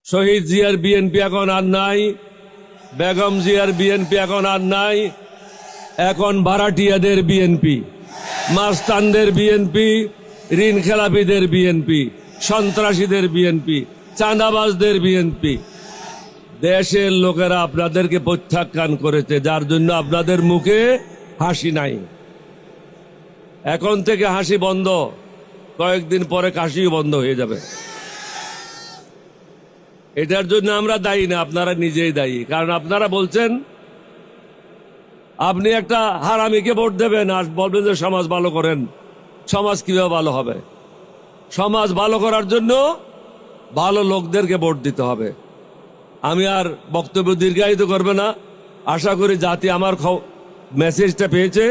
শহীদ জিয়ার বিএনপি এখন আর নাই, বেগম জিয়ার বিএনপি এখন আর নাই। এখন ভাড়াটিয়াদের বিএনপি, মাস্তানদের বিএনপি, ঋণ খেলাপিদের বিএনপি, সন্ত্রাসীদের বিএনপি, চাঁদাবাজদের বিএনপি। দেশের লোকেরা আপনাদেরকে প্রত্যাখ্যান করেছে, যার জন্য আপনাদের মুখে হাসি নাই। এখন থেকে হাসি বন্ধ, কয়েকদিন পরে কাশিও বন্ধ হয়ে যাবে। এটার জন্য আমরা দায়ী না, আপনারা নিজেই দায়ী। কারণ আপনারা বলছেন আপনি একটা হারামিকে ভোট দেবেন আর বলবেন যে সমাজ ভালো করেন। সমাজ কিভাবে ভালো হবে? সমাজ ভালো করার জন্য ভালো লোকদেরকে ভোট দিতে হবে। আমি আর বক্তব্য দীর্ঘায়িত করবে না। আশা করি জাতি আমার মেসেজটা পেয়েছে।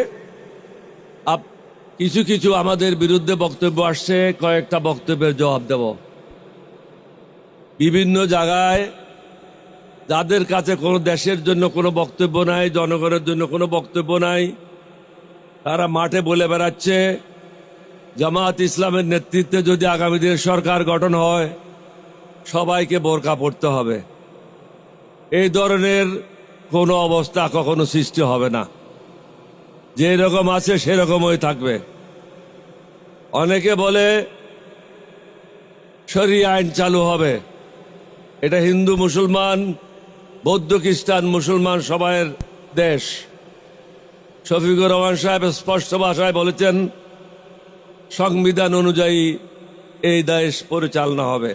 কিছু কিছু আমাদের বিরুদ্ধে বক্তব্য আসছে, কয়েকটা বক্তব্যের জবাব দেব। বিভিন্ন জায়গায় যাদের কাছে কোনো দেশের জন্য কোনো বক্তব্য নাই, জনগণের জন্য কোনো বক্তব্য নাই, তারা মাঠে বলে বেড়াচ্ছে জামাত ইসলামের নেতৃত্বে যদি আগামী দিনের সরকার গঠন হয় সবাইকে বোরকা পড়তে হবে। এই ধরনের কোনো অবস্থা কখনো সৃষ্টি হবে না। যে রকম আছে সেরকমই থাকবে। অনেকে বলে শরিয়া আইন চালু হবে। এটা হিন্দু মুসলমান, বৌদ্ধ খ্রিস্টান মুসলমান সবাইয়ের দেশ। শফিকুর রহমান সাহেব স্পষ্ট ভাষায় বলেছেন সংবিধান অনুযায়ী এই দেশ পরিচালনা হবে।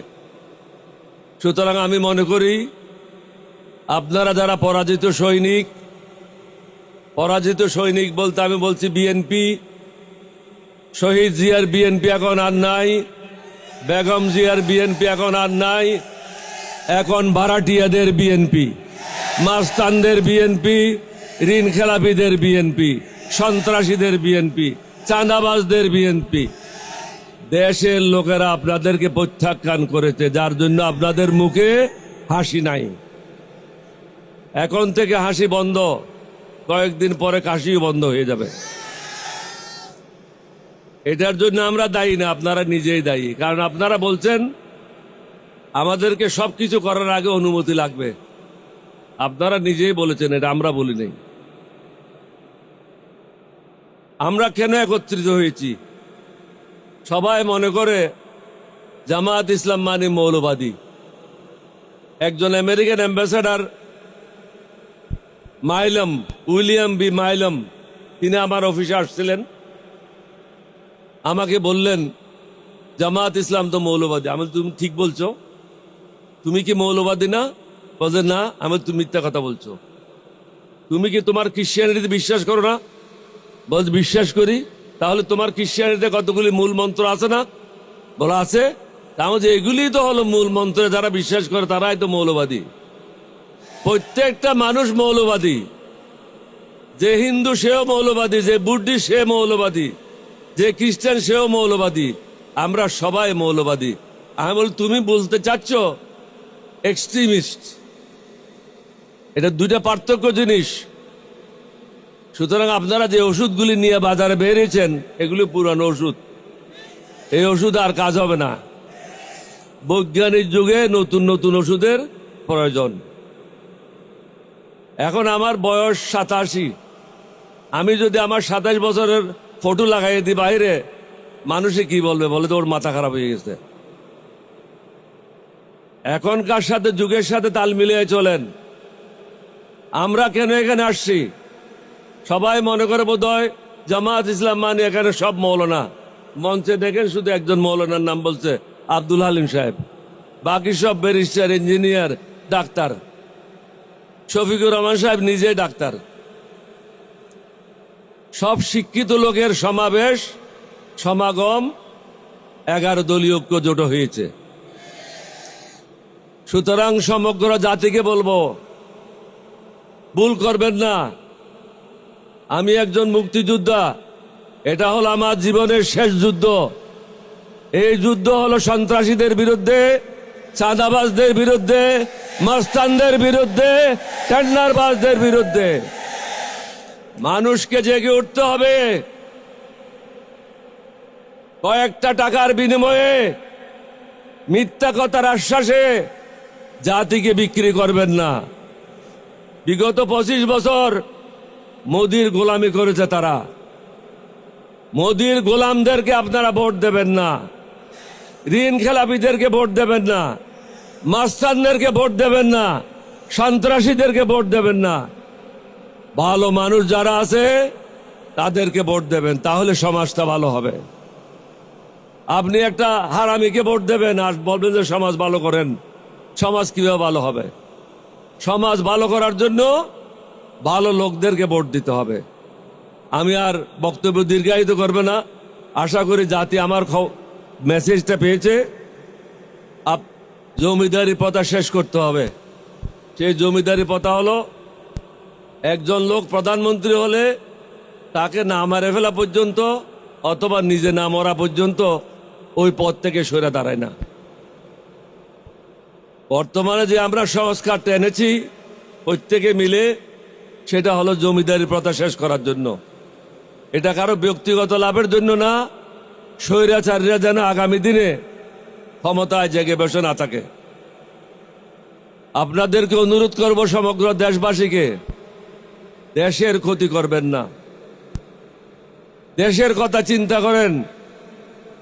সুতরাং আমি মনে করি আপনারা যারা পরাজিত সৈনিক বলতে আমি বলছি বিএনপি, শহীদ জিয়ার বিএনপি এখন আর নাই, বেগম জিয়ার বিএনপি এখন আর নাই। এখন ভাড়াটিয়াদের বিএনপি, মাস্তানদের বিএনপি, ঋণ খেলাপিদের বিএনপি, সন্ত্রাসীদের বিএনপি, চাঁদাবাজদের বিএনপি। দেশের লোকেরা আপনাদেরকে প্রত্যাখ্যান করেছে, যার জন্য আপনাদের মুখে হাসি নাই। এখন থেকে হাসি বন্ধ, কয়েকদিন পরে কাশিও বন্ধ হয়ে যাবে। এটার জন্য আমরা দায়ী না, আপনারা নিজেই দায়ী। কারণ আপনারা বলছেন আমাদেরকে সবকিছু করার আগে অনুমতি লাগবে। আপনারা নিজেই বলেছেন, এটা আমরা বলি নাই। আমরা কেন একত্রিত হয়েছি? সবাই মনে করে জামাত ইসলাম মানে মৌলবাদী। একজন আমেরিকান অ্যাম্বাসেডর উইলিয়াম বি মাইলম, তিনি আমার অফিসে আসছিলেন। আমাকে বললেন জামাত ইসলাম তো মৌলবাদী। আমি তুমি ঠিক বলছো, তুমি কি মৌলবাদী না? বলছে না। আমি তুমি মিথ্যা কথা বলছো। তুমি কি তোমার খ্রিস্টানিটিতে বিশ্বাস করো না? বল বিশ্বাস করি। তাহলে তোমার খ্রিস্টানিটিতে কতগুলি মূল মন্ত্র আছে না? বলা আছে। তাহলে এগুলি তো হলো মূল মন্ত্রে যারা বিশ্বাস করে তারাই তো মৌলবাদী। প্রত্যেকটা মানুষ মৌলবাদী। যে হিন্দু সেও মৌলবাদী, যে বুদ্ধিস্ট সে মৌলবাদী, যে খ্রিস্টান সেও মৌলবাদী। আমরা সবাই মৌলবাদী। আমি বল তুমি বলতে চাচ্ছ এক্সট্রিমিস্ট। এটা দুইটা পার্থক্য জিনিস। সুতরাং আপনারা যে ওষুধগুলি নিয়ে বাজারে বেরিয়েছেন এগুলি পুরানো ওষুধ। এই ওষুধ আর কাজ হবে না। বৈজ্ঞানিক যুগে নতুন নতুন ওষুধের প্রয়োজন। এখন আমার বয়স 87। আমি যদি আমার 27 বছরের ফটো লাগাই দিই বাইরে, মানুষে কি বলবে? বলে তো ওর মাথা খারাপ হয়ে গেছে। এখনকার সাথে যুগের সাথে তাল মিলিয়ে চলেন। আমরা কেন এখানে আসছি? সবাই মনে করে বোধহয় জামাত ইসলাম মানে এখানে সব মৌলানা। মঞ্চে দেখেন শুধু একজন মৌলানার নাম বলছে, আব্দুল হালিম সাহেব। বাকি সব barrister, engineer, doctor. Shafiqur Rahman সাহেব নিজে ডাক্তার। সব শিক্ষিত লোকের সমাগম 11 দলীয় ঐক্য জোট হয়েছে। সুতরাং সমগ্র জাতিকে বলবো ভুল করবেন না। আমি একজন মুক্তিযোদ্ধা। এটা হলো আমার জীবনের শেষ যুদ্ধ। এই যুদ্ধ হলো সন্ত্রাসীদের বিরুদ্ধে, চাঁদাবাজদের বিরুদ্ধে, মাস্তানদের বিরুদ্ধে, টেন্ডারবাজদের বিরুদ্ধে। মানুষকে জেগে উঠতে হবে। কয়েকটা টাকার বিনিময়ে, মিথ্যা কথার আশ্বাসে জাতিকে বিক্রি করবেন না। বিগত 25 বছর মোদির গোলামি করেছে তারা। মোদির গোলামদেরকে আপনারা ভোট দেবেন না, ঋণ খেলাপিদেরকে ভোট দেবেন না, মাস্তানদেরকে ভোট দেবেন না, সন্ত্রাসীদেরকে ভোট দেবেন না। ভালো মানুষ যারা আছে তাদেরকে ভোট দেবেন, তাহলে সমাজটা ভালো হবে। আপনি একটা হারামিকে ভোট দেবেন আর বলবেন যে সমাজ ভালো করেন, সমাজ কিভাবে ভালো হবে? সমাজ ভালো করার জন্য ভালো লোকদেরকে ভোট দিতে হবে। আমি আর বক্তব্য দীর্ঘায়িত করবে না। আশা করি জাতি আমার মেসেজটা পেয়েছে। জমিদারি প্রথা শেষ করতে হবে। সেই জমিদারি প্রথা হলো, একজন লোক প্রধানমন্ত্রী হলে তাকে না মারে ফেলা পর্যন্ত অথবা নিজে না মরা পর্যন্ত ওই পদ থেকে সরে দাঁড়ায় না। বর্তমানে যে আমরা সংস্কারটা এনেছি প্রত্যেকে মিলে, সেটা হলো জমিদারি প্রথা শেষ করার জন্য। এটা কারো ব্যক্তিগত লাভের জন্য না, স্বৈরাচারীরা যেন আগামী দিনে ক্ষমতায় জেগে বসে না থাকে। আপনাদেরকে অনুরোধ করব, সমগ্র দেশবাসীকে, দেশের ক্ষতি করবেন না। দেশের কথা চিন্তা করেন,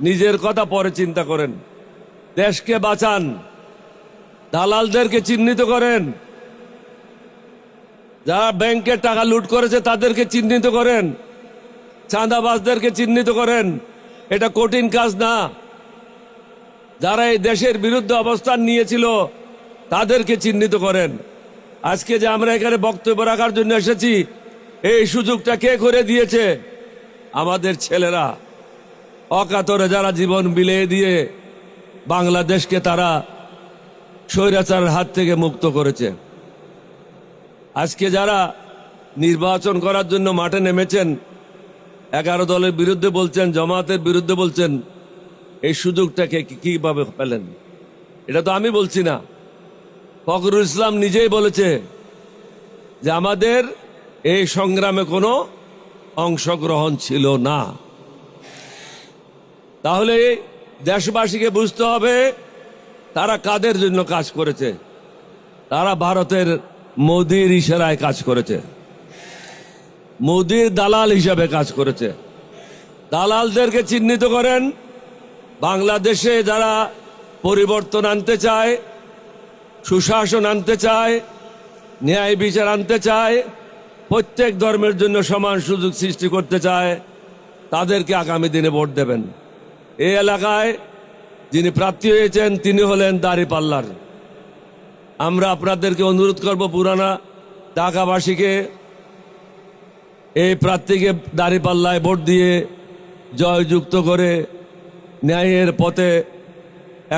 নিজের কথা পরে চিন্তা করেন। দেশকে বাঁচান। দালালদেরকে চিহ্নিত করেন, যারা ব্যাংকের টাকা লুট করেছে তাদেরকে চিহ্নিত করেন, চাঁদাবাজদেরকে চিহ্নিত করেন। এটা কঠিন কাজ না। যারা এই দেশের বিরুদ্ধে অবস্থান নিয়েছিল তাদেরকে চিহ্নিত করেন। আজকে যে আমরা এখানে বক্তব্য রাখার জন্য এসেছি, এই সুযোগটা কে করে দিয়েছে? আমাদের ছেলেরা, অকাতরে যারা জীবন বিলিয়ে দিয়ে বাংলাদেশকে তারা স্বৈরাচারের হাত থেকে মুক্ত করেছে। আজকে যারা নির্বাচন করার জন্য মাঠে নেমেছেন, 11 দলের বিরুদ্ধে বলছেন, জামাতের বিরুদ্ধে বলছেন, এই সুযোগটাকে কিভাবে পেলেন? এটা তো আমি বলছি না, ফখরুল ইসলাম নিজেই বলেছে যে আমাদের এই সংগ্রামে কোনো অংশগ্রহণ ছিল না। তাহলে দেশবাসীকে বুঝতে হবে তারা কাদের জন্য কাজ করেছে। তারা ভারতের মোদির ইশারায় কাজ করেছে, মোদির দালাল হিসাবে কাজ করেছে। দালালদেরকে চিহ্নিত করেন। বাংলাদেশে যারা পরিবর্তন আনতে চায়, সুশাসন আনতে চায়, ন্যায় বিচার আনতে চায়, প্রত্যেক ধর্মের জন্য সমান সুযোগ সৃষ্টি করতে চায়, তাদেরকে আগামী দিনে ভোট দেবেন। এই এলাকায় যিনি প্রার্থী হয়েছেন তিনি হলেন দাঁড়িপাল্লার। আমরা আপনাদেরকে অনুরোধ করব, পুরানা ঢাকাবাসীকে এই প্রার্থীকে দাঁড়িপাল্লায় ভোট দিয়ে জয়যুক্ত করে ন্যায়ের পথে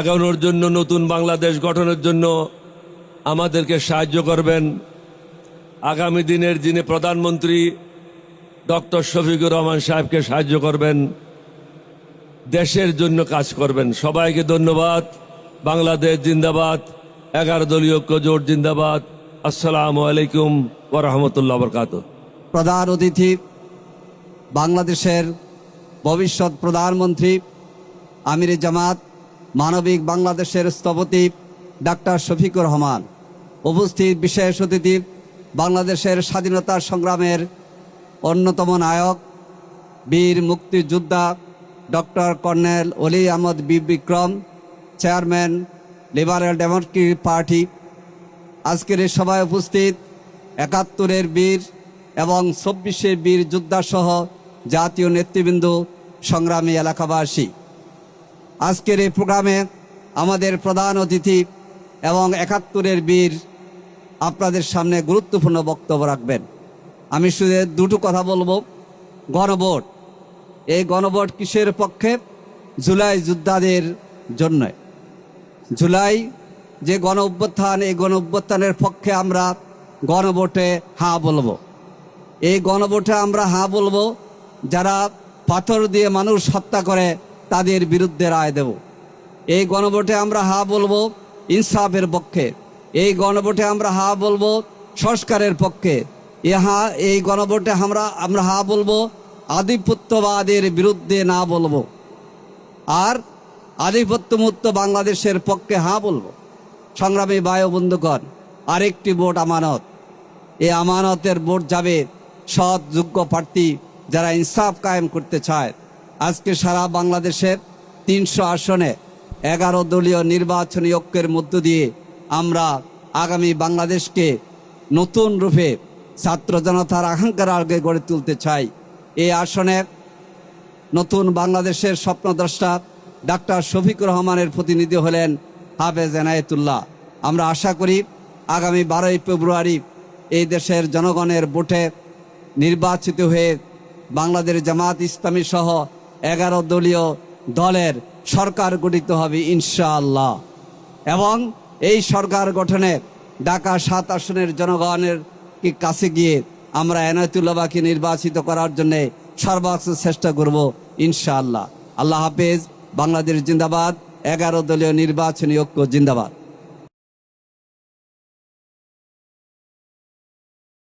এগোনোর জন্য, নতুন বাংলাদেশ গঠনের জন্য আমাদেরকে সাহায্য করবেন। আগামী দিনের যিনি প্রধানমন্ত্রী ডক্টর শফিকুর রহমান সাহেবকে সাহায্য করবেন, দেশের জন্য কাজ করবেন। সবাইকে ধন্যবাদ। বাংলাদেশ জিন্দাবাদ, 11 দলীয় ঐক্য জোট জিন্দাবাদ। আসসালামু আলাইকুম ওয়া রাহমাতুল্লাহি ওয়া বারাকাতুহু। প্রধান অতিথি বাংলাদেশের ভবিষ্যৎ প্রধানমন্ত্রী, আমিরে জামাত, মানবিক বাংলাদেশের স্থপতি ডাক্তার শফিকুর রহমান, উপস্থিত বিশেষ অতিথি বাংলাদেশের স্বাধীনতা সংগ্রামের অন্যতম নায়ক, বীর মুক্তিযোদ্ধা doctor colonel Oli Ahmad Bikram, chairman liberal democratic party, আজকের এই সভায় উপস্থিত 71-এর বীর এবং 24-এর বীর যোদ্ধাসহ জাতীয় নেতৃবৃন্দ, সংগ্রামী এলাকাবাসী, আজকের এই প্রোগ্রামে আমাদের প্রধান অতিথি এবং 71-এর বীর আপনাদের সামনে গুরুত্বপূর্ণ বক্তব্য রাখবেন। আমি শুধু দুটো কথা বলবো। গণভোট, এই গণভোট কিসের পক্ষে? জুলাই যোদ্ধাদের জন্য। জুলাই যে গণ অভ্যুত্থান, এই গণ অভ্যুত্থানের পক্ষে আমরা গণভোটে হ্যাঁ বলবো। এই গণভোটে আমরা হ্যাঁ বলবো। যারা পাথর দিয়ে মানুষ হত্যা করে তাদের বিরুদ্ধে রায় দেব। এই গণভোটে আমরা হ্যাঁ বলবো ইনসাফের পক্ষে। এই গণভোটে আমরা হ্যাঁ বলবো সংস্কারের পক্ষে। এই গণভোটে আমরা হ্যাঁ বলবো আধিপত্যবাদের বিরুদ্ধে না বলবো, আর আধিপত্যমুক্ত বাংলাদেশের পক্ষে হ্যাঁ বলবো। সংগ্রামী ভাই ও বন্ধুগণ, আরেকটি ভোট আমানত। এই আমানতের ভোট যাবে সৎ যোগ্য প্রার্থী যারা ইনসাফ কায়েম করতে চায়। আজকে সারা বাংলাদেশের 300 আসনে 11 দলীয় নির্বাচনী ঐক্যের মধ্য দিয়ে আমরা আগামী বাংলাদেশকে নতুন রূপে ছাত্র জনতার আকাঙ্ক্ষার আগে গড়ে তুলতে চাই। এই আসনে নতুন বাংলাদেশের স্বপ্নদ্রষ্টা ডাক্তার শফিকুর রহমানের প্রতিনিধি হলেন হাফেজ এনায়েতুল্লাহ। আমরা আশা করি আগামী 12ই ফেব্রুয়ারি এই দেশের জনগণের ভোটে নির্বাচিত হয়ে বাংলাদেশ জামাত ইসলামী সহ 11 দলীয় দলের সরকার গঠিত হবে ইনশাআল্লাহ। এবং এই সরকার গঠনে ঢাকা 7 আসনের জনগণের কাছে গিয়ে আমরা এনায়েতুল্লাহকে নির্বাচিত করার জন্য সর্বোচ্চ চেষ্টা করব ইনশাআল্লাহ। আল্লাহ হাফেজ। বাংলাদেশ জিন্দাবাদ। 11 দলীয় নির্বাচনী ঐক্য জিন্দাবাদ।